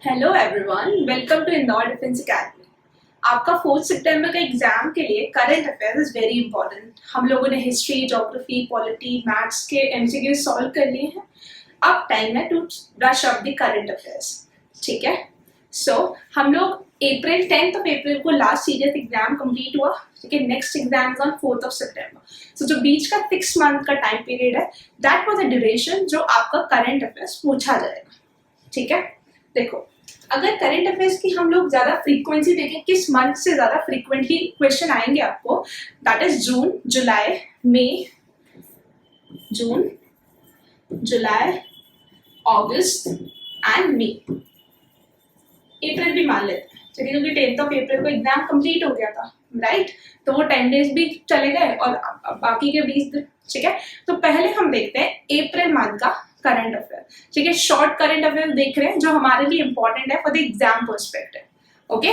Hello everyone, welcome to Indore defence academy. आपका 4 सितंबर का एग्जाम के लिए current affairs is very important. हम लोगों ने हिस्ट्री, ज्योग्राफी, पॉलिटी, मैथ्स के एमसीक्यू सॉल्व कर लिए हैं। अब टाइम है to brush up the current affairs. ठीक है, सो हम लोग अप्रैल 10th ऑफ अप्रैल को लास्ट सीरियस एग्जाम कंप्लीट हुआ। ठीक है, next exam is on 4th of September. So जो बीच का 6 मंथ का टाइम पीरियड है, दैट वाज अ ड्यूरेशन जो आपका करंट अफेयर्स पूछा जाएगा। ठीक है, देखो, अगर करंट अफेयर्स की हम लोग ज्यादा फ्रीक्वेंसी देखें, किस मंथ से ज्यादा फ्रीक्वेंटली क्वेश्चन आएंगे आपको, that is June, July, May, June, July, August and May. अप्रैल भी मान लेते हैं, चलिए, क्योंकि 10th ऑफ अप्रैल को एग्जाम कंप्लीट हो गया था, राइट? तो वो 10 डेज भी चले गए और बाकी के 20 दिन। ठीक है, तो पहले हम देखते हैं अप्रैल मंथ का करंट अफेयर। ठीक है, शॉर्ट करंट अफेयर देख रहे हैं जो हमारे लिए इंपॉर्टेंट है for the exam perspective. Okay,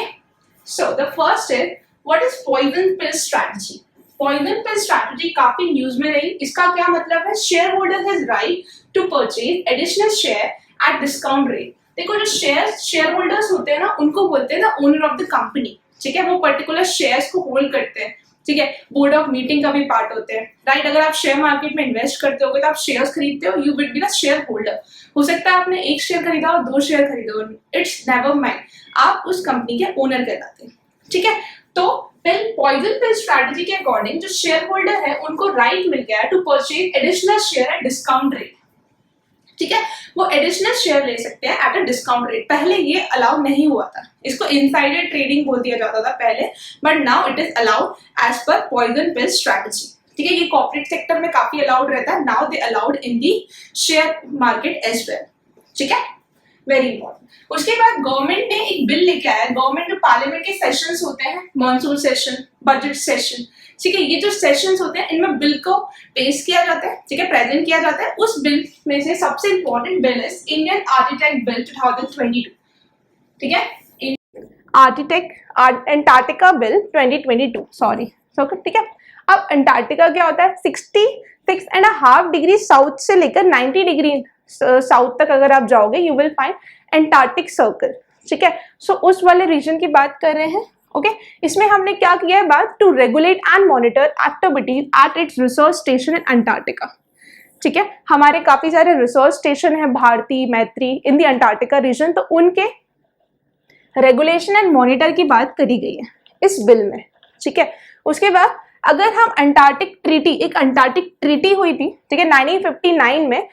so the first is what is poison pill strategy. Poison pill strategy काफी न्यूज में रही। इसका क्या मतलब है? Share holder has right to purchase additional share at discount rate. देखो, जो शेयर होल्डर्स होते हैं ना, उनको बोलते हैं ना ओनर ऑफ द कंपनी। ठीक है, वो पर्टिकुलर शेयर्स को होल्ड करते हैं। ठीक है, बोर्ड ऑफ मीटिंग का भी पार्ट होते हैं, राइट? अगर आप शेयर मार्केट में इन्वेस्ट करते हो तो आप शेयर्स खरीदते हो, you will be the share holder. हो सकता है आपने 1 शेयर खरीदा और 2 शेयर खरीदे हो, इट्स नेवर माइंड, आप उस कंपनी के ओनर कहलाते हैं। ठीक है, तो पॉइजन पिल स्ट्रैटेजी के अकॉर्डिंग जो शेयर होल्डर है उनको राइट मिल गया to purchase additional share at discount rate. ठीक है, वो एडिशनल शेयर ले सकते हैं एट अ डिस्काउंट रेट। पहले ये अलाउ नहीं हुआ था, इसको इनसाइडर ट्रेडिंग बोल दिया जाता था पहले, but now it is allowed as per poison pill strategy. ठीक है, ये कॉर्पोरेट सेक्टर में काफी अलाउड रहता है, now they allowed in the share market as well. ठीक है, वेरी इंपॉर्टेंट। उसके बाद गवर्नमेंट ने एक बिल लेके आया। गवर्नमेंट में पार्लियामेंट के सेशंस होते हैं, मॉनसून सेशन, बजट सेशन। ठीक है, ये जो सेशंस होते हैं इनमें बिल को पेश किया जाता है, ठीक है, प्रेजेंट किया जाता है। उस बिल में से सबसे important bill is Indian architect bill 2022। ठीक है, अंटार्कटिका बिल 2022, सॉरी। ठीक है, अब अंटार्कटिका क्या होता है? 66.5 डिग्री साउथ से लेकर 90 डिग्री साउथ तक अगर आप जाओगे, you will find Antarctic circle. ठीक है, सो उस वाले रीजन की बात कर रहे हैं। ओके, इसमें हमने क्या किया है बात? To regulate and monitor activities at its research station in Antarctica. ठीक है, हमारे काफी सारे रिसर्च स्टेशन है, भारती, मैत्री, इन द अंटार्कटिका रीजन, तो उनके रेगुलेशन एंड मॉनिटर की बात करी गई है इस बिल में। ठीक है, उसके बाद अगर हम अंटार्कटिक ट्रीटी, एक अंटार्कटिक ट्रीटी हुई थी, ठीक है, 1959 में,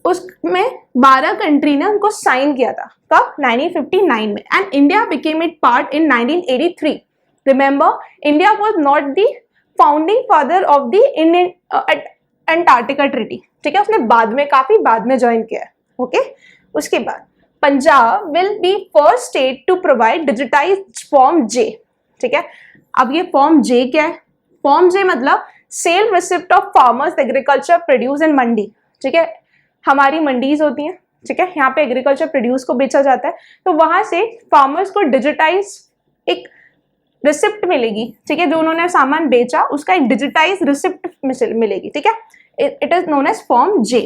उसमें 12 कंट्री ने उनको साइन किया था। कब? 1959 में। And India became it part in 1983। Remember, India was not the founding father of the Indian Antarctica treaty. ठीक है, उसने बाद में, काफी बाद में ज्वाइन किया है। ओके, उसके बाद Punjab will be first state to provide digitized form J. ठीक है, अब ये फॉर्म जे क्या है? फॉर्म जे मतलब sale receipt of farmers agriculture produce in mandi. ठीक है, हमारी मंडीज होती हैं, ठीक है, यहाँ पे एग्रीकल्चर प्रोड्यूस को बेचा जाता है, तो वहां से फार्मर्स को डिजिटाइज एक रिसिप्ट मिलेगी। ठीक है, जो उन्होंने सामान बेचा उसका एक डिजिटाइज रिसिप्ट मिलेगी। ठीक है, it is known as form J.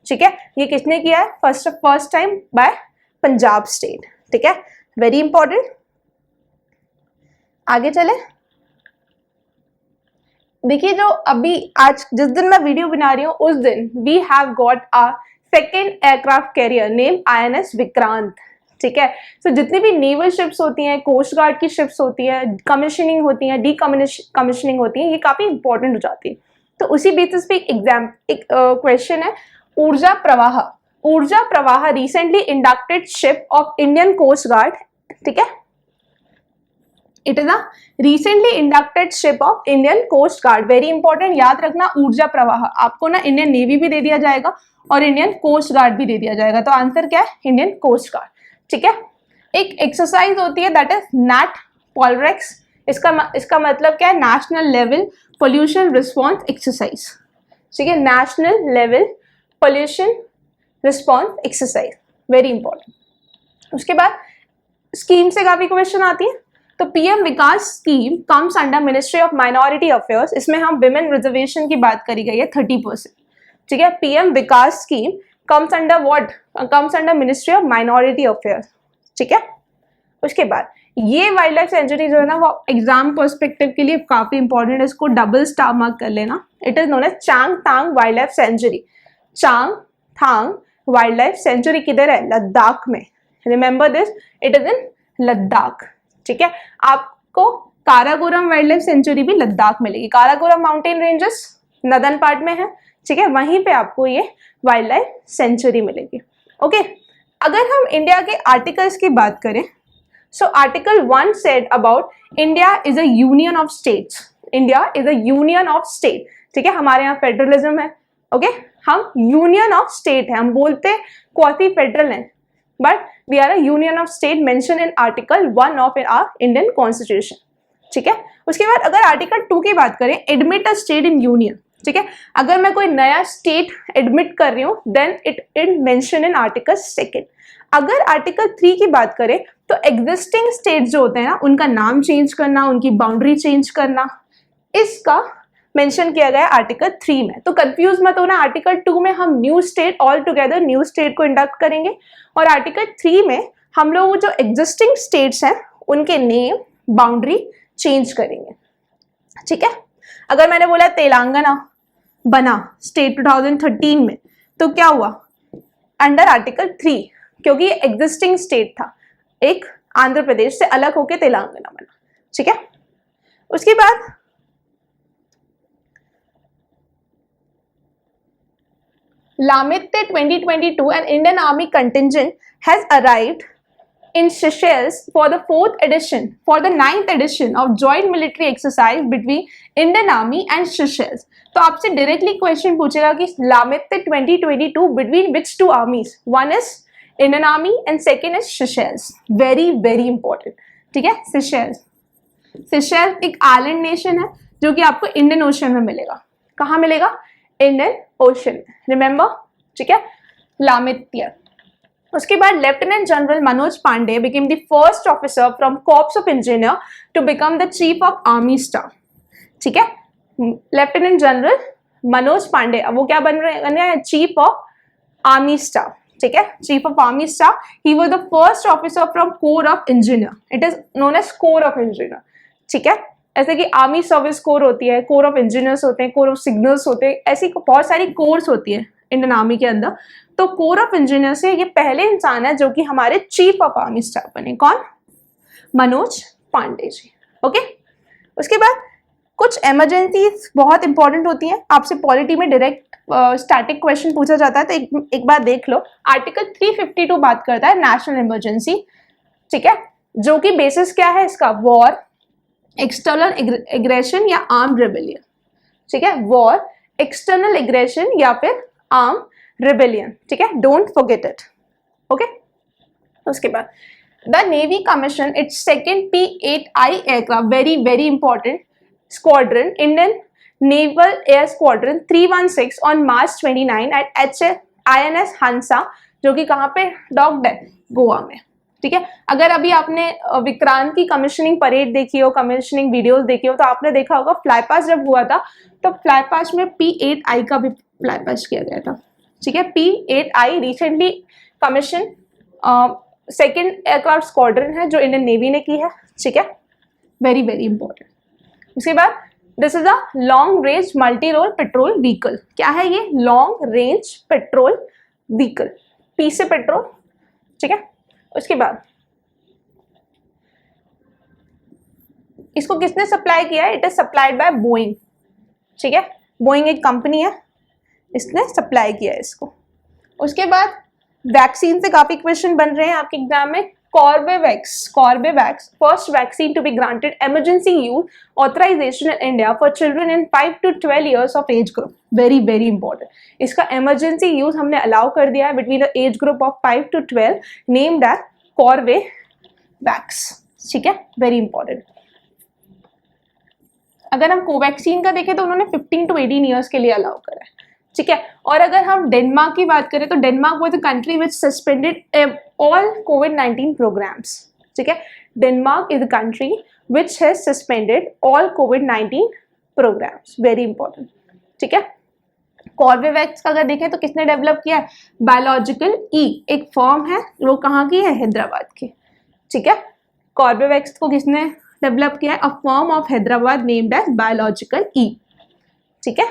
ठीक है, ये किसने किया है? First time by Punjab state. ठीक है, वेरी इंपॉर्टेंट। आगे चले, देखिए, जो अभी आज जिस दिन मैं वीडियो बना रही हूँ उस दिन we have got a second aircraft carrier named INS Vikrant. ठीक है, तो जितनी भी नेवल शिप्स होती हैं, कोस्ट गार्ड की शिप्स होती हैं, कमीशनिंग होती हैं, कमीशनिंग होती हैं, ये काफी इंपॉर्टेंट हो जाती है। तो उसी बेसिस पे एक क्वेश्चन है, ऊर्जा Pravah. Urja Pravah recently inducted ship of Indian coast guard. ठीक है, it is a recently inducted ship of Indian coast guard. Very important, याद रखना, ऊर्जा प्रवाह आपको ना इंडियन नेवी भी दे दिया जाएगा और इंडियन कोस्ट गार्ड भी दे दिया जाएगा, तो आंसर क्या है? Indian coast guard. ठीक है, एक एक्सरसाइज होती है दैट इज नैट पॉलरेक्स। इसका मतलब क्या है? National level pollution response exercise. ठीक है, national level pollution response exercise, very important. उसके बाद स्कीम से काफी क्वेश्चन आती है। तो PM Vikas scheme comes under ministry of minority affairs. इसमें हम विमेन रिजर्वेशन की बात करी गई है 30%। ठीक है, PM Vikas scheme comes under what, comes under ministry of minority affairs, ठीक है। उसके बाद ये वाइल्ड लाइफ सेंचुरी जो है ना वो एग्जाम पर्सपेक्टिव के लिए काफी इंपॉर्टेंट है, इसको डबल स्टार मार्क कर लेना। It is known as Changthang wild life sanctuary. Changthang wild life sanctuary किधर है? लद्दाख में। Remember this, it is in Ladakh, ठीक है। आपको काराकोरम वाइल्ड लाइफ सेंचुरी भी लद्दाख मिलेगी। Karakoram mountain ranges northern part में है, ठीक है, वहीं पे आपको ये वाइल्ड लाइफ सेंचुरी मिलेगी। ओके, अगर हम इंडिया के आर्टिकल्स की बात करें, so article 1 said about India is a union of states. India is a union of state, ठीक है। हमारे यहाँ फेडरलिज्म है, ओके, हम यूनियन ऑफ स्टेट है, हम बोलते क्वासी फेडरल है, but we are a union of state mention in article 1 of our Indian constitution, ठीक है। उसके बाद अगर आर्टिकल 2 की बात करें, admit a state in union, ठीक है। अगर मैं कोई नया स्टेट एडमिट कर रही हूँ then it mention in article 2। अगर आर्टिकल 3 की बात करें तो एग्जिस्टिंग स्टेट जो होते हैं ना उनका नाम चेंज करना, उनकी बाउंड्री चेंज करना, इसका मेंशन किया गया आर्टिकल 3 में। तो कंफ्यूज मत होना, आर्टिकल 2 में हम new state all together new state को इंडक्ट करेंगे, और आर्टिकल 3 में हम लोग जो एग्जिस्टिंग स्टेट्स हैं उनके नेम बाउंड्री चेंज करेंगे, ठीक है। अगर मैंने बोला तेलंगाना बना स्टेट 2013 में, तो क्या हुआ? अंडर आर्टिकल 3, क्योंकि ये एग्जिस्टिंग स्टेट था, एक आंध्र प्रदेश से अलग होकर तेलंगाना बना, ठीक है। उसके बाद Lamette 2022, an Indian Army contingent has arrived in Seychelles for the 9th edition of joint military exercise between Indian Army and Seychelles. तो आपसे डायरेक्टली क्वेश्चन पूछेगा कि Lamette 2022 between which two armies? One is Indian Army and second is Seychelles. Very very important, ठीक है। Seychelles एक island nation है जो कि आपको इंडियन ओशन में मिलेगा। कहाँ मिलेगा? इंडियन ओशन, रिमेंबर, ठीक है, लामित्य। उसके बाद lieutenant general Manoj Pande became the first officer from corps of engineer to become the chief of army staff, ठीक है। लेफ्टिनेंट जनरल मनोज पांडे अब वो क्या बन रहे हैं? चीफ ऑफ आर्मी स्टाफ, ठीक है, chief of army staff. He was the first officer from corps of engineer, it is known as corps of engineer, ठीक है। ऐसे कि आर्मी सर्विस कोर होती है, कोर ऑफ इंजीनियर्स होते हैं, कोर ऑफ सिग्नल्स होते हैं, ऐसी बहुत सारी कोर्स होती है इंडियन आर्मी के अंदर। तो कोर ऑफ इंजीनियर से ये पहले इंसान है जो कि हमारे चीफ ऑफ आर्मी स्टाफ बने। कौन? मनोज पांडे जी, ओके। उसके बाद कुछ इमरजेंसीज बहुत इंपॉर्टेंट होती हैं, आपसे पॉलिटी में डायरेक्ट स्टैटिक क्वेश्चन पूछा जाता है, तो एक बार देख लो। आर्टिकल 352 बात करता है नेशनल इमरजेंसी, ठीक है, जो कि बेसिस क्या है इसका? वॉर, एक्सटर्नल एग्रेशन या आर्म्ड रेबेलियन, ठीक है, वॉर, एक्सटर्नल एग्रेशन या फिर आर्म रेबेलियन, ठीक है, डोंट फॉरगेट इट, ओके। उसके बाद the navy commission its second P-8I aircraft, very very important, squadron, Indian naval air squadron 316 on March 29 at INS Hansa, जो कि कहाँ पे डॉक्ड है? गोवा में, ठीक है। अगर अभी आपने विक्रांत की कमीशनिंग परेड देखी हो, कमीशनिंग वीडियोस देखी हो, तो आपने देखा होगा फ्लाई-पास्ट जब हुआ था तो फ्लाई-पास्ट में P-8I का भी फ्लाई-पास्ट किया गया था, ठीक है। P-8I recently commission second aircraft squadron है जो इंडियन नेवी ने की है, ठीक है, वेरी वेरी इंपॉर्टेंट। उसके बाद this is a long range multi role patrol vehicle. क्या है ये? Long range patrol vehicle, P से पेट्रोल, ठीक है। उसके बाद इसको किसने सप्लाई किया है? It is supplied by Boeing, ठीक है, बोइंग एक कंपनी है, इसने सप्लाई किया है इसको। उसके बाद वैक्सीन से काफी क्वेश्चन बन रहे हैं आपके एग्जाम में। Corbevax first vaccine to be granted emergency use authorization in India for children in 5 to 12 years of age group, very very important. इसका इमरजेंसी यूज हमने अलाउ कर दिया है between the age group of 5 to 12, named as Corbevax, ठीक है, very important. अगर हम Covaxin का देखें तो उन्होंने 15 to 18 years के लिए अलाउ करा है, ठीक है। और अगर हम डेनमार्क की बात करें तो Denmark was the country which suspended all कोविड-19 प्रोग्राम्स, ठीक है। Denmark is the country which has suspended all कोविड-19 प्रोग्राम्स, वेरी इंपॉर्टेंट, ठीक है। कॉर्बेवैक्स का अगर देखें तो किसने डेवलप किया है? बायोलॉजिकल ई, एक फर्म है, वो कहाँ की है? हैदराबाद की, ठीक है। कॉर्बेवैक्स को किसने डेवलप किया है? A firm of Hyderabad named as biological E, ठीक है।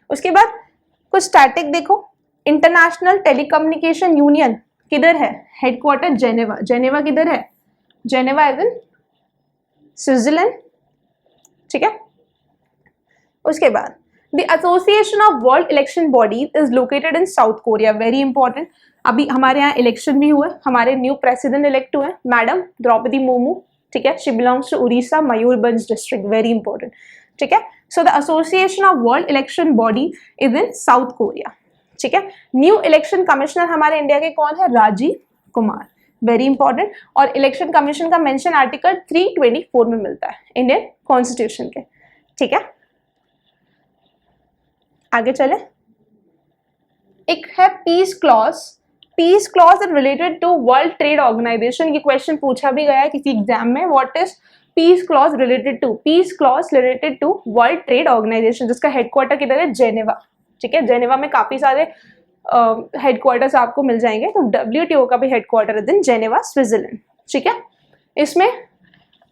उसके बाद कुछ स्टैटिक देखो, इंटरनेशनल टेलीकम्युनिकेशन यूनियन किधर है? हेडक्वार्टर जेनेवा, जेनेवा किधर है? जेनेवा इज इन स्विट्जरलैंड, ठीक है। उसके बाद the association of world election bodies is located in South Korea, very important. अभी हमारे यहाँ इलेक्शन भी हुए, हमारे न्यू प्रेसिडेंट इलेक्ट हुए मैडम द्रौपदी मुर्मू, ठीक है। She belongs to Orissa Mayurbhanj district, very important, ठीक है। So the association of world election body is in South Korea, ठीक है। न्यू इलेक्शन कमिश्नर हमारे इंडिया के कौन है? Rajiv Kumar, very important. और इलेक्शन कमीशन का मेंशन आर्टिकल 324 में मिलता है इंडियन कॉन्स्टिट्यूशन के, ठीक है। आगे चले, एक है peace clause. Peace clause is related to world trade organisation, ये क्वेश्चन पूछा भी गया है किसी एग्जाम में। What is peace clause related to? Peace clause related to world trade organisation, जिसका हेडक्वार्टर किधर है? जेनेवा, ठीक है। जेनेवा में काफी सारे हेडक्वार्टर्स आपको मिल जाएंगे, तो WTO का भी हेडक्वार्टर है इन जेनेवा स्विट्जरलैंड, ठीक है। इसमें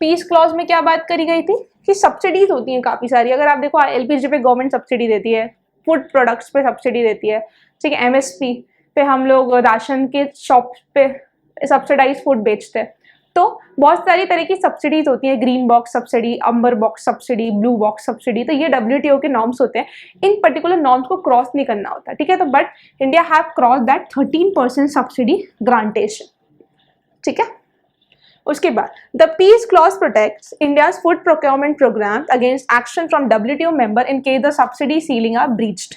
पीस क्लॉज में क्या बात करी गई थी कि सब्सिडीज होती हैं काफी सारी। अगर आप देखो LPG पे गवर्नमेंट सब्सिडी देती है, फूड प्रोडक्ट्स पे सब्सिडी देती है, ठीक है। MSP पे हम लोग राशन के शॉप पे सब्सिडाइज फूड बेचते हैं, तो बहुत सारी तरह की सब्सिडीज होती हैं, green box subsidy, amber box subsidy, blue box subsidy. तो ये WTO के नॉर्म्स होते हैं, इन पर्टिकुलर नॉर्म्स को क्रॉस नहीं करना होता, ठीक है। तो but India have cross that 13% subsidy grantation, ठीक है। उसके बाद the peace clause protects India's food procurement programme against action from WTO member in case the subsidy ceiling are breached.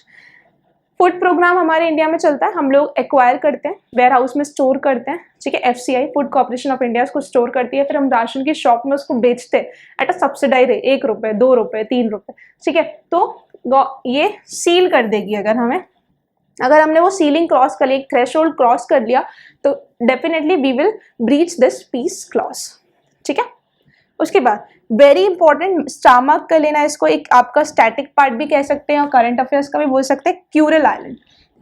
Food programme हमारे इंडिया में चलता है, हम लोग एक्वायर करते हैं, वेयर हाउस में स्टोर करते हैं, ठीक है। FCI food corporation of India उसको स्टोर करती है, फिर हम राशन की शॉप में उसको बेचते हैं एट अ सब्सिडाइज रेट, 1 रुपए, 2 रुपए, 3 रुपए, ठीक है। तो ये सील कर देगी अगर हमने वो सीलिंग क्रॉस कर लिया, एक थ्रेशोल्ड क्रॉस कर लिया, तो definitely we will breach this peace clause, ठीक है। उसके बाद वेरी इंपॉर्टेंट स्टामक का लेना, इसको एक आपका स्टैटिक पार्ट भी कह सकते हैं और करंट अफेयर्स का भी बोल सकते हैं। Crucial island,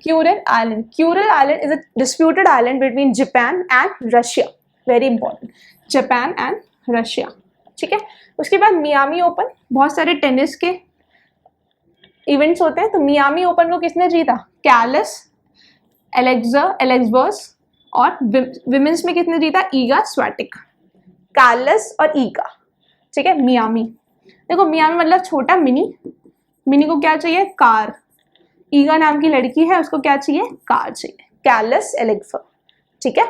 crucial island, crucial island is a disputed island between Japan and Russia, very important, Japan and Russia, ठीक है। उसके बाद मियामी ओपन, बहुत सारे टेनिस के इवेंट्स होते हैं, तो मियामी ओपन को किसने जीता? कैलिस एलेक्सबर्स, और विमेंस में किसने जीता? ईगा स्वियाटेक, कैलिस और ईगा, ठीक है। मियामी, देखो मियामी मतलब छोटा, मिनी, मिनी को क्या चाहिए? कार। ईगा नाम की लड़की है, उसको क्या चाहिए? कार चाहिए। कैलिस एलेक्सबर्स, ठीक है।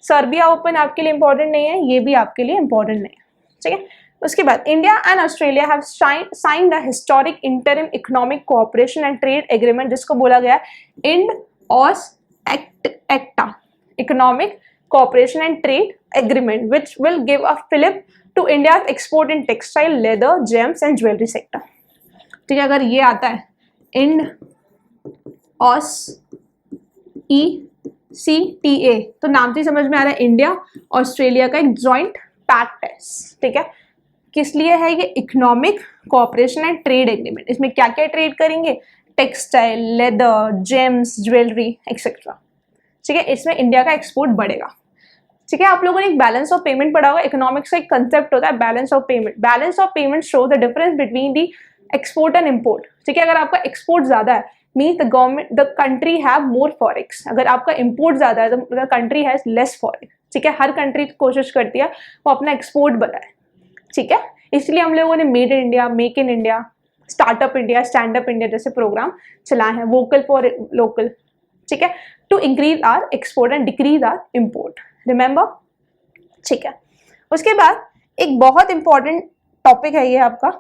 सर्बिया ओपन आपके लिए इंपॉर्टेंट नहीं है, ये भी आपके लिए इंपॉर्टेंट नहीं है, ठीक है। उसके बाद India and Australia have signed a historic interim economic cooperation and trade agreement, जिसको बोला गया Ind Aus ECTA, economic cooperation and trade agreement, which will give a fillip to India's export in textile, leather, gems and jewelry sector, ठीक है। अगर ये आता है end ऑस ECTA, तो नाम से समझ में आ रहा है इंडिया ऑस्ट्रेलिया का एक ज्वाइंट पैक्ट है, ठीक है। किस लिए है ये? Economic cooperation and trade agreement. इसमें क्या क्या ट्रेड करेंगे? Textile, leather, James, jewellery etcetera, ठीक है। इसमें इंडिया का एक्सपोर्ट बढ़ेगा, ठीक है। आप लोगों ने एक बैलेंस ऑफ पेमेंट पढ़ा होगा, इकोनॉमिक्स का एक कंसेप्ट होता है balance of payment. Balance of payment show the difference between the export and import, ठीक है। अगर आपका एक्सपोर्ट ज्यादा है means the country have more forex, अगर आपका इम्पोर्ट ज्यादा है तो the country has less forex, ठीक है। हर कंट्री कोशिश करती है वो अपना एक्सपोर्ट बढ़ाए, ठीक है। इसलिए हम लोगों ने made in India, make in India, startup India, stand up India जैसे प्रोग्राम चलाए हैं, वोकल फॉर लोकल, ठीक है, to increase our export and decrease our import, remember, ठीक है। उसके बाद एक बहुत इंपॉर्टेंट टॉपिक है ये आपका,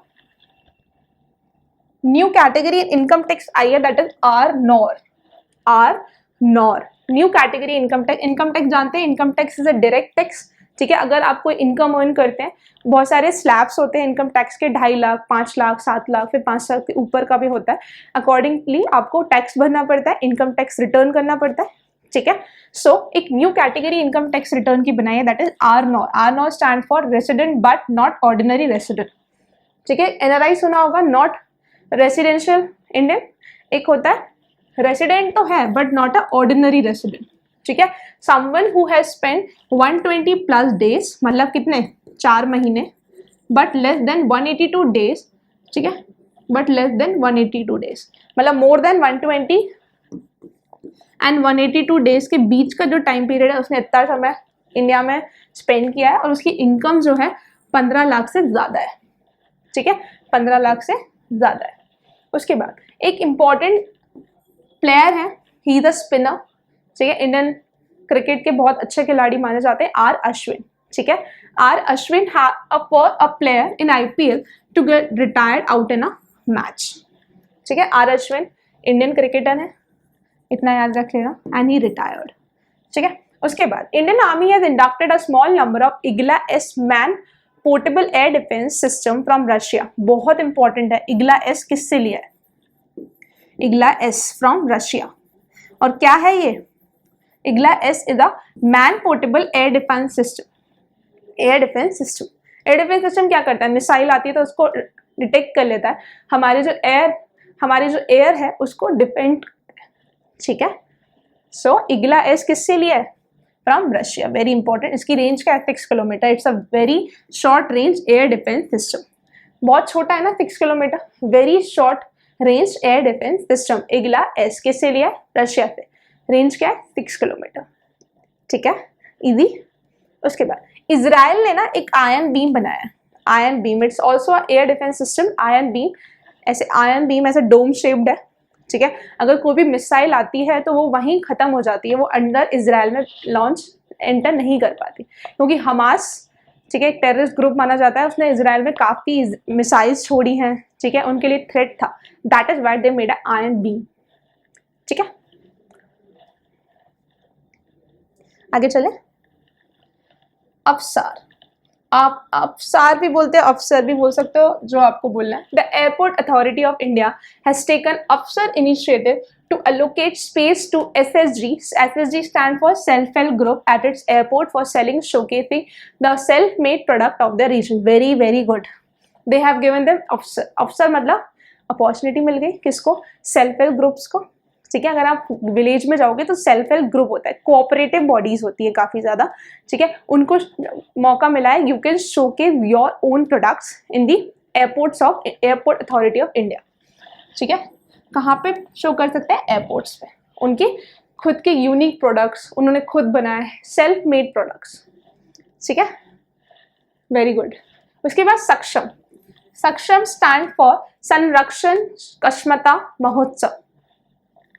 न्यू कैटेगरी इनकम टैक्स आई है, that is R NOR. New category income tax जानते हैं, income tax is a direct tax, ठीक है। अगर आप कोई इनकम अर्न करते हैं, बहुत सारे स्लैब्स होते हैं इनकम टैक्स के, 2.5 लाख, 5 लाख, 7 लाख, फिर 5 लाख के ऊपर का भी होता है। अकॉर्डिंगली आपको टैक्स भरना पड़ता है, इनकम टैक्स रिटर्न करना पड़ता है, ठीक है। सो एक new category income tax return की बनाई है, that is R nor stand for resident but not ordinary resident, ठीक है। NRI सुना होगा, नॉट रेसिडेंशियल इंडियन। एक होता है रेसिडेंट तो है but not a ordinary resident, ठीक है। Someone who has spend 120 plus days, मतलब कितने 4 महीने, बट लेस देन 182 डेज, ठीक है, बट लेस देन 182 डेज, मतलब मोर देन 120 एंड 182 डेज के बीच का जो टाइम पीरियड है उसने इतना समय इंडिया में स्पेंड किया है और उसकी इनकम जो है 15 लाख से ज़्यादा है, ठीक है, 15 लाख से ज़्यादा है। उसके बाद एक इम्पॉर्टेंट प्लेयर है, ही द स्पिनर, ठीक है, इंडियन क्रिकेट के बहुत अच्छे खिलाड़ी माने जाते हैं, आर अश्विन, ठीक है। R Ashwin a player in IPL to get retired out in a match, ठीक है। आर अश्विन इंडियन क्रिकेटर है, इतना याद रख लेना, एंड ही रिटायर्ड, ठीक है। उसके बाद Indian army has inducted a small number of Igla S man portable air defence system from Russia. बहुत इंपॉर्टेंट है, इग्ला एस किससे लिया है? Igla S from Russia. और क्या है ये? Igla S is a man portable air defence system. Air defence system, air defence system क्या करता है? मिसाइल आती है तो उसको डिटेक्ट कर लेता है, हमारी जो एयर है उसको डिफेंड, ठीक है। सो इग्ला एस किससे लिया है? From Russia. वेरी इंपॉर्टेंट, इसकी रेंज क्या है? 6 kilometre. It's a very short range air defence system. बहुत छोटा है ना 6 kilometre, very short range air defence system. Igla S किससे लिया है? रशिया से। रेंज क्या है? 6 किलोमीटर, ठीक है, इजी। उसके बाद इजराइल ने ना एक आयरन बीम बनाया, iron beam, it's also air defence system. Iron beam, ऐसे आयरन बीम ऐसे डोम शेप्ड है, ठीक है। अगर कोई भी मिसाइल आती है तो वो वहीं खत्म हो जाती है, वो अंदर इजराइल में लॉन्च एंटर नहीं कर पाती, क्योंकि हमास, ठीक है, एक टेररिस्ट ग्रुप माना जाता है, उसने इजराइल में काफ़ी मिसाइल्स छोड़ी हैं, ठीक है, उनके लिए थ्रेट था। That is why they made a iron beam, ठीक है। आगे चले। अफसार, आप अफसार भी बोलते हो, अफसर भी बोल सकते हो, जो आपको बोलना है। The airport authority of India has taken अफसर initiative to allocate space to SSG. SSG stand for Self-Help Group at its airport for selling, showcasing the self-made product of the region. Very very good. They have given them अफसर, अफसर मतलब opportunity मिल गई किसको? Self help groups को, ठीक है। अगर आप विलेज में जाओगे तो सेल्फ हेल्प ग्रुप होता है, कोऑपरेटिव बॉडीज होती है काफ़ी ज़्यादा, ठीक है, उनको मौका मिला है, you can showcase your own products in the airports of airport authority of India, ठीक है। कहाँ पे शो कर सकते हैं? एयरपोर्ट्स पे। उनके खुद के यूनिक प्रोडक्ट्स उन्होंने खुद बनाए हैं, सेल्फ मेड प्रोडक्ट्स, ठीक है, वेरी गुड। उसके बाद सक्षम, सक्षम स्टैंड फॉर संरक्षण क्षमता महोत्सव।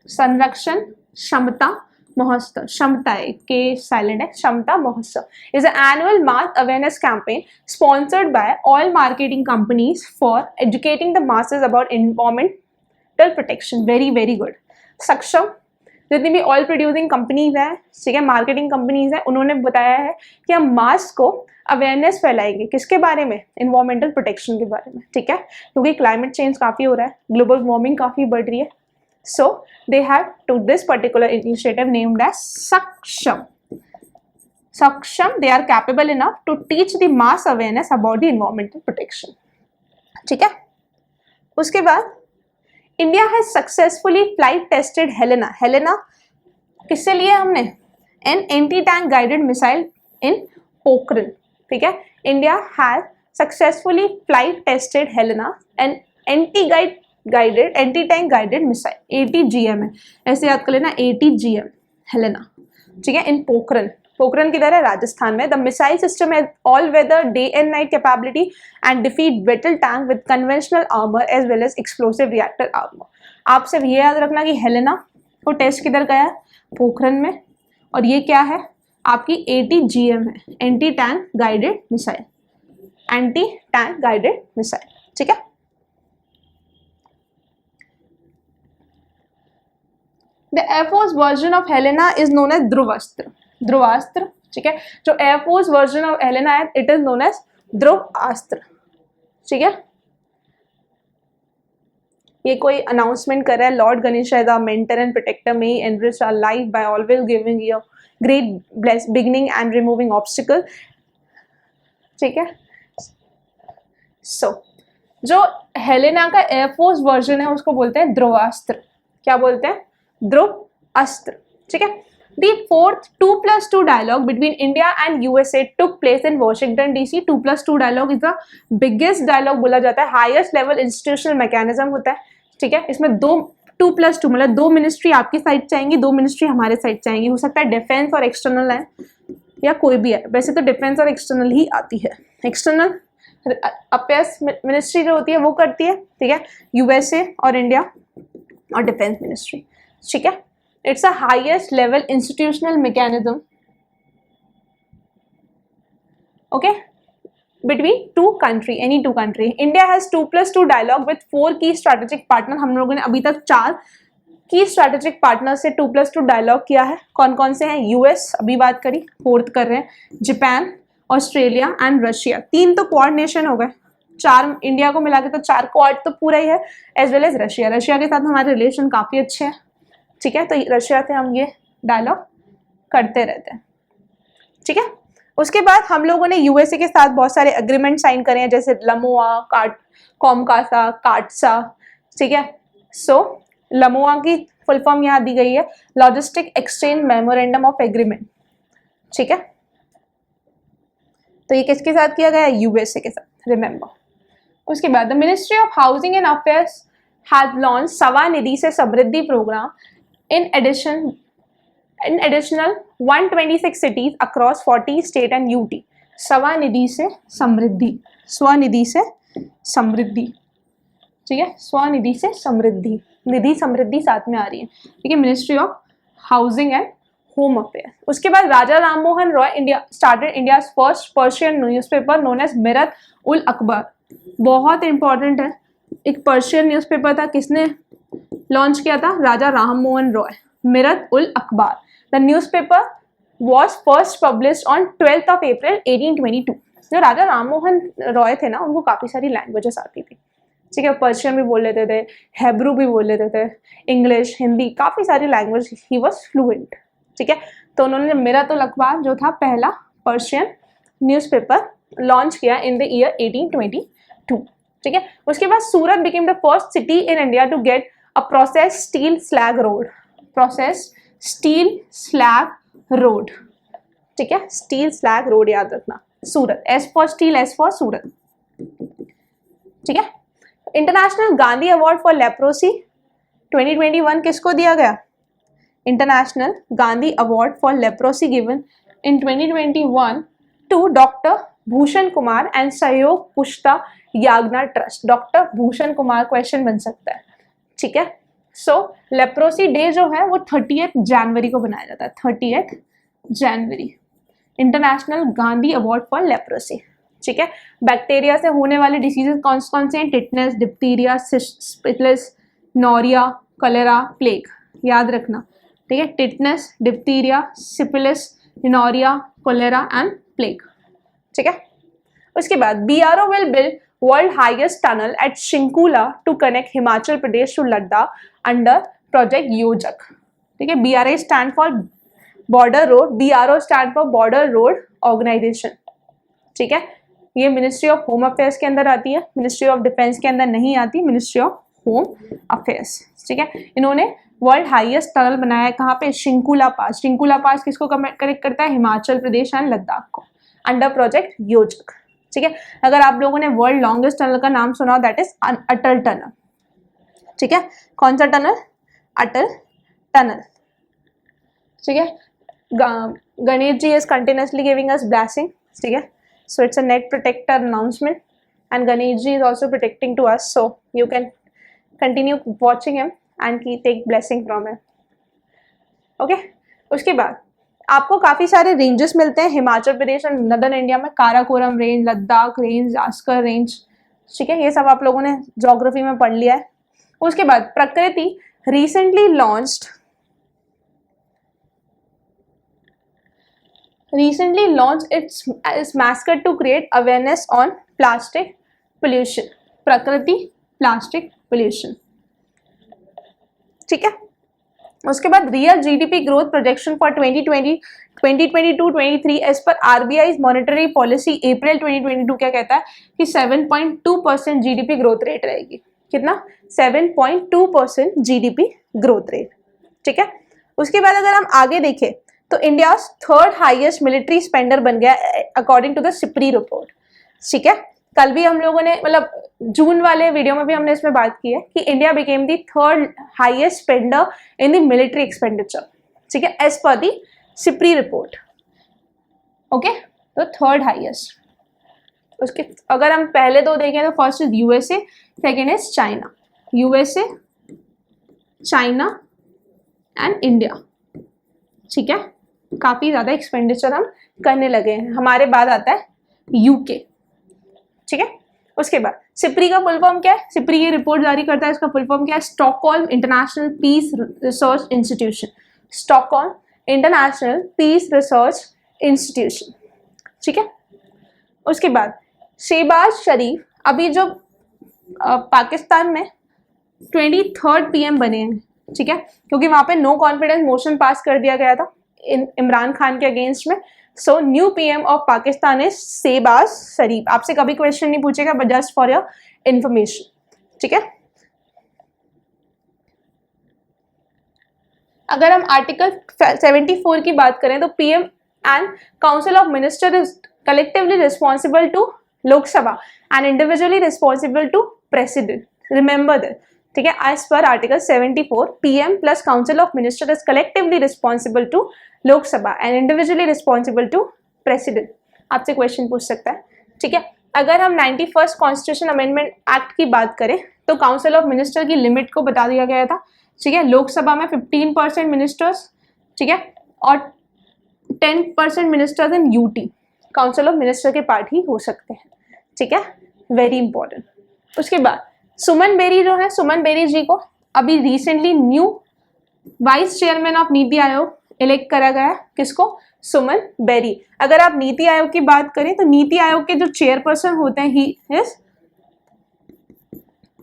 संरक्षण क्षमता महोत्सव, क्षमता है के साइलेंट है, क्षमता महोत्सव is an annual mass awareness campaign sponsored by oil marketing companies for educating the masses about environmental protection. Very very good. सक्षम, जितनी भी ऑयल प्रोड्यूसिंग कंपनीज हैं, ठीक है, मार्केटिंग कंपनीज हैं, उन्होंने बताया है कि हम मास को अवेयरनेस फैलाएंगे किसके बारे में? इन्वायरमेंटल प्रोटेक्शन के बारे में, ठीक है, क्योंकि क्लाइमेट चेंज काफ़ी हो रहा है, ग्लोबल वार्मिंग काफ़ी बढ़ रही है। So they have took this particular initiative named as Saksham. Saksham, they are capable enough to teach the mass awareness about the environmental protection. ठीक है। उसके बाद India has successfully flight tested Helena. Helena किससे लिया हमने? An anti-tank guided missile in Pokhran, ठीक है। India has successfully flight tested Helena, an anti tank guided missile, ATGM है, ऐसे याद कर लेना, ATGM हेलेना, ठीक है, इन पोखरन। पोखरन किधर है? राजस्थान में। द मिसाइल सिस्टम है all weather day and night capability and defeat battle tank with conventional armour as well as explosive reactor armour. आप सिर्फ ये याद रखना कि हेलेना को टेस्ट किधर गया? पोखरन में। और ये क्या है? आपकी ATGM है, anti tank guided missile, anti tank guided missile, ठीक है। The Air Force version of Helena is known as Dhruvastra, Dhruvastra, ठीक है। जो Air Force version of Helena है, it is known as Dhruvastra, ठीक है। ये कोई अनाउंसमेंट कर रहा है, lord Ganesh as a mentor and protector may enrich our life by always giving you great bless beginning and removing obstacle, ठीक है। सो जो हेलेना का एयरफोर्स वर्जन है उसको बोलते हैं ध्रुवास्त्र। क्या बोलते हैं? ध्रुव अस्त्र, ठीक है। The fourth 2+2 dialogue between India and USA took place in Washington DC. 2+2 dialogue is the biggest dialogue बोला जाता है, highest level institutional mechanism होता है, ठीक है। इसमें 2+2 मतलब 2 मिनिस्ट्री आपकी साइड चाहेंगी, 2 मिनिस्ट्री हमारे साइड चाहेंगी, हो सकता है डिफेंस और एक्सटर्नल है या कोई भी है, वैसे तो डिफेंस और एक्सटर्नल ही आती है। एक्सटर्नल अफेयर्स मिनिस्ट्री जो होती है वो करती है, ठीक है, यूएसए और इंडिया और डिफेंस मिनिस्ट्री, ठीक है। It's a highest level institutional mechanism, okay, between any two country. India has 2+2 dialogue with 4 key strategic partner. हम लोगों ने अभी तक 4 की स्ट्रेटेजिक पार्टनर से 2+2 डायलॉग किया है। कौन कौन से हैं? यूएस अभी बात करी, 4th कर रहे हैं, जापान, ऑस्ट्रेलिया एंड रशिया। 3 तो क्वाड नेशन हो गए, 4 इंडिया को मिला के तो 4 क्वाड तो पूरा ही है, as well as Russia. Russia के साथ हमारे रिलेशन काफ़ी अच्छे हैं, ठीक है, तो रशिया से हम ये डायलॉग करते रहते हैं, ठीक है। उसके बाद हम लोगों ने यूएसए के साथ बहुत सारे एग्रीमेंट साइन करे हैं, जैसे लमोआ, कॉमकासा, काटसा, ठीक है। सो लमोआ की फुल फॉर्म यहाँ दी गई है, logistic exchange memorandum of agreement, ठीक है। तो ये किसके साथ किया गया है? यूएसए के साथ, रिमेंबर। उसके बाद the ministry of housing and affairs has launch Svanidhi से Samriddhi programme in additional 126 cities across 40 state and UT. Svanidhi से समृद्धि, स्वनिधि से समृद्धि, ठीक है, स्वनिधि से समृद्धि, निधि समृद्धि साथ में आ रही है, ठीक है। Ministry of housing and home affair. उसके बाद Raja Ram Mohan Roy India started India first Persian newspaper known as Mirat ul Akbar. बहुत इंपॉर्टेंट है, एक पर्शियन न्यूज़पेपर था, किसने लॉन्च किया था? Raja Ram Mohan Roy, Mirat ul Akbar. The newspaper was first published on 12th of April 1822। जो राजा राम मोहन रॉय थे ना, उनको काफ़ी सारी लैंग्वेजेस आती थी, ठीक है, पर्शियन भी बोल लेते थे, हेब्रू भी बोल लेते थे, इंग्लिश, हिंदी, काफ़ी सारी लैंग्वेज ही वॉज फ्लुएंट, ठीक है। तो उन्होंने मिरत उल अकबर जो था पहला पर्शियन न्यूज़पेपर लॉन्च किया इन द ईयर 1822, ठीक है। उसके बाद Surat became the first city in India to get a processed steel slag road, processed steel slag road, ठीक है, steel slag road याद रखना, सूरत, S for steel, S for Surat, ठीक है। International Gandhi award for leprosy 2021 किसको दिया गया? International Gandhi award for leprosy given in 2021 to doctor Bhushan Kumar and Sahyog Kushtha Yagna trust. Doctor Bhushan Kumar question बन सकता है, ठीक है। सो लेप्रोसी डे जो है वो 30th जनवरी को बनाया जाता है, 30th January, international Gandhi award for leprosy, ठीक है। बैक्टीरिया से होने वाले डिसीजेस कौन कौन से हैं? टिटनेस, डिप्थीरिया, सिफिलिस, नोरिया, कलेरा, प्लेग, याद रखना, ठीक है। टिटनेस, डिप्थीरिया, सिफिलिस, नोरिया, कलेरा एंड प्लेग, ठीक है। उसके बाद BRO will build world highest tunnel at Shinkula to connect Himachal Pradesh to Ladakh under project Yojak, ठीक है। BRA stand for border road, BRO stand for border road organization, ठीक है। ये ministry of home affairs के अंदर आती है, ministry of defence के अंदर नहीं आती, मिनिस्ट्री ऑफ होम अफेयर्स, ठीक है। इन्होंने वर्ल्ड हाईएस्ट टनल बनाया है, कहाँ पे? शिंकुला पास। शिंकुला पास किसको कनेक्ट करता है? हिमाचल प्रदेश एंड लद्दाख को, अंडर प्रोजेक्ट योजक, ठीक है। अगर आप लोगों ने वर्ल्ड लॉन्गेस्ट टनल का नाम सुना, दैट इज अटल टनल, ठीक है। कौन सा टनल? अटल टनल, ठीक है। Ganesh ji is continuously giving us blessing, ठीक है। So it's a net protector announcement and Ganesh ji is also protecting to us, so you can continue watching him and की take blessing from him, okay. उसके बाद आपको काफ़ी सारे रेंजेस मिलते हैं Himachal Pradesh and northern India में, Karakoram range, Ladakh range, Zanskar range, ठीक है। ये सब आप लोगों ने ज्योग्राफी में पढ़ लिया है। उसके बाद Prakriti recently launched its mascot to create awareness on plastic pollution. Prakriti plastic pollution, ठीक है। उसके बाद real GDP growth projection for 2022-23 as per RBI monetary policy April 2022 क्या कहता है कि 7.2% जीडीपी ग्रोथ रेट रहेगी। कितना? 7.2% जीडीपी ग्रोथ रेट, ठीक है। उसके बाद अगर हम आगे देखें तो India third highest military spender बन गया according to the SIPRI report, ठीक है। कल भी हम लोगों ने मतलब जून वाले वीडियो में भी हमने इसमें बात की है कि India became the third highest spender in the military expenditure, ठीक है, as per the SIPRI report. Okay, तो थर्ड हाईएस्ट। उसके अगर हम पहले दो देखें तो first is USA, second is China. USA, China and India, ठीक है। काफी ज्यादा एक्सपेंडिचर हम करने लगे हैं। हमारे बाद आता है यूके, ठीक है। उसके बाद सिप्री का फुल फॉर्म क्या है? सिप्री ये रिपोर्ट जारी करता है, इसका फुल फॉर्म क्या है? Stockholm International Peace Research Institution. Stockholm International Peace Research Institution, ठीक है। उसके बाद शहबाज शरीफ अभी जो पाकिस्तान में 23rd PM बने हैं, ठीक है, क्योंकि वहां पे नो कॉन्फिडेंस मोशन पास कर दिया गया था इमरान खान के अगेंस्ट में। So new PM of Pakistan is Shahbaz Sharif. आपसे कभी क्वेश्चन नहीं पूछेगा, but just for your information, ठीक है। अगर हम आर्टिकल 74 की बात करें तो PM and council of minister is collectively responsible to Lok Sabha and individually responsible to President. Remember that. ठीक है, as per Article 74, PM plus Council of Ministers is collectively responsible to Lok Sabha and individually responsible to President. आपसे question पूछ सकता है, ठीक है। अगर हम 91st कॉन्स्टिट्यूशन अमेंडमेंट एक्ट की बात करें तो काउंसिल ऑफ मिनिस्टर की लिमिट को बता दिया गया था, ठीक है। लोकसभा में 15% मिनिस्टर्स, ठीक है, और 10% ministers in UT council of minister के पार्ट ही हो सकते हैं, ठीक है, वेरी इंपॉर्टेंट। उसके बाद सुमन बेरी जो है, सुमन बेरी जी को अभी recently new vice chairman of NITI Aayog elect करा गया है। किसको? सुमन बेरी। अगर आप नीति आयोग की बात करें तो नीति आयोग के जो चेयरपर्सन होते हैं ही इज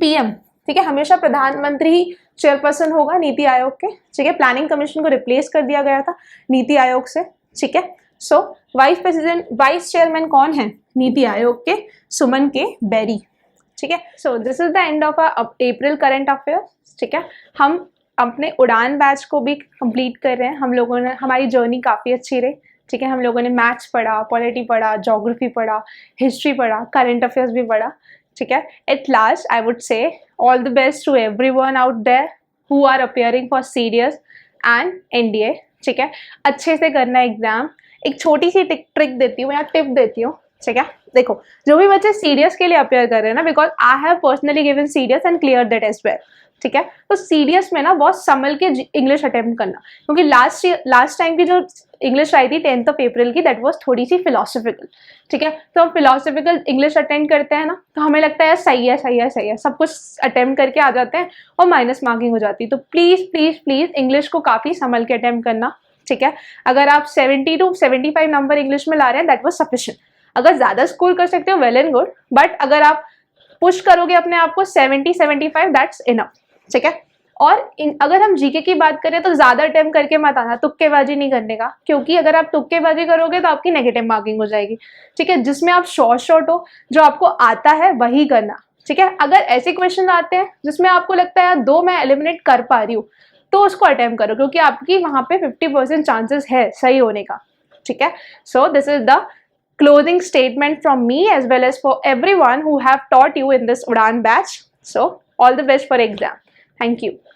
PM, ठीक है। हमेशा प्रधानमंत्री ही चेयरपर्सन होगा नीति आयोग के, ठीक है। प्लानिंग कमीशन को रिप्लेस कर दिया गया था नीति आयोग से, ठीक है। सो वाइस चेयरमैन कौन है नीति आयोग के? सुमन के बेरी, ठीक है। So this is the end of April current affairs, ठीक है। हम अपने उड़ान बैच को भी कंप्लीट कर रहे हैं। हम लोगों ने, हमारी जर्नी काफ़ी अच्छी रही, ठीक है। हम लोगों ने मैथ्स पढ़ा, पॉलिटी पढ़ा, ज्योग्राफी पढ़ा, हिस्ट्री पढ़ा, करंट अफेयर्स भी पढ़ा, ठीक है। At last I would say all the best to everyone out there who are appearing for CDS and NDA, ठीक है। अच्छे से करना एग्जाम। एक छोटी सी ट्रिक देती हूँ या टिप देती हूँ, ठीक है। देखो, जो भी बच्चे सीडीएस के लिए अपेयर कर रहे हैं ना, because I have personally given CDS and clear that as well, ठीक है। तो सीडीएस में ना बहुत संभल के इंग्लिश अटेम्प्ट करना, क्योंकि लास्ट टाइम की जो इंग्लिश आई थी 10th of April की, दैट वाज थोड़ी सी फिलोसफिकल, ठीक है। तो हम फिलोसफिकल इंग्लिश अटेम्प्ट करते हैं ना, तो हमें लगता है सही है सही है सही है, सब कुछ अटेम्प्ट करके आ जाते हैं और माइनस मार्किंग हो जाती है। तो प्लीज प्लीज प्लीज इंग्लिश को काफी संभल के अटेम्प्ट करना, ठीक है। अगर आप 70 to 75 नंबर इंग्लिश में ला रहे हैं, दैट वाज सफिशिएंट। अगर ज्यादा स्कोर कर सकते हो, वेल एंड गुड, बट अगर आप पुश करोगे अपने आप को 70-75, दैट्स इनफ, ठीक है। और अगर हम जीके की बात करें तो ज्यादा अटेम्प्ट करके मत आना, तुक्केबाजी नहीं करने का, क्योंकि अगर आप तुक्केबाजी करोगे तो आपकी नेगेटिव मार्किंग हो जाएगी, ठीक है। जिसमें आप शॉर्ट हो, जो आपको आता है वही करना, ठीक है। अगर ऐसे क्वेश्चन आते हैं जिसमें आपको लगता है यार 2 मैं एलिमिनेट कर पा रही हूँ, तो उसको अटेम्प्ट करो, क्योंकि आपकी वहां पे 50% चांसेस है सही होने का, ठीक है। So this is the closing statement from me as well as for everyone who have taught you in this Udan batch. So all the best for exam. Thank you.